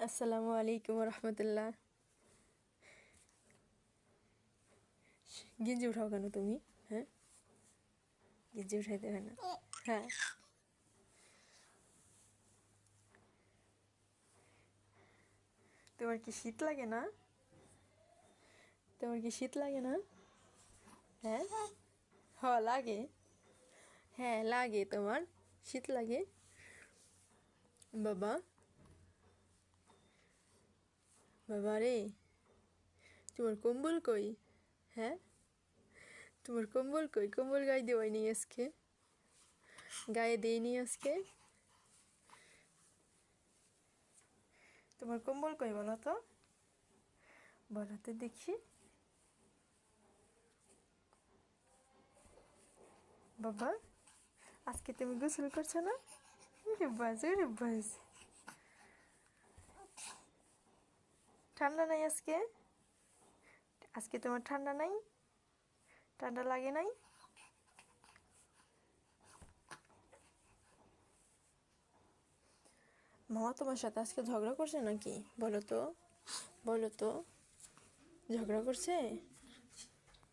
আসসালামু আলাইকুম রহমতুল্লাহ। গেঞ্জি উঠাও কেন তুমি? হ্যাঁ, গেঞ্জি উঠাইতে হয় না। হ্যাঁ, তোমার কি শীত লাগে না? তোমার কি শীত লাগে না? হ্যাঁ, লাগে। হ্যাঁ, লাগে। তোমার শীত লাগে? বাবা, বাবা রে, তোমার কম্বল কই? হ্যাঁ, তোমার কম্বল কই? কম্বল গায়ে দেওয়াই নেই আজকে, গায়ে দেয়নি আজকে। তোমার কম্বল কই বলো তো? বলো তো দেখি। বাবা, আজকে তুমি গোসল করছো না? রে বাস, রে বাস। ঠান্ডা নাই আজকে? আজকে তোমার ঠান্ডা নাই? ঠান্ডা লাগে নাই? মামা তোমার সাথে আজকে ঝগড়া করছে নাকি? বলো তো, বলো তো, ঝগড়া করছে?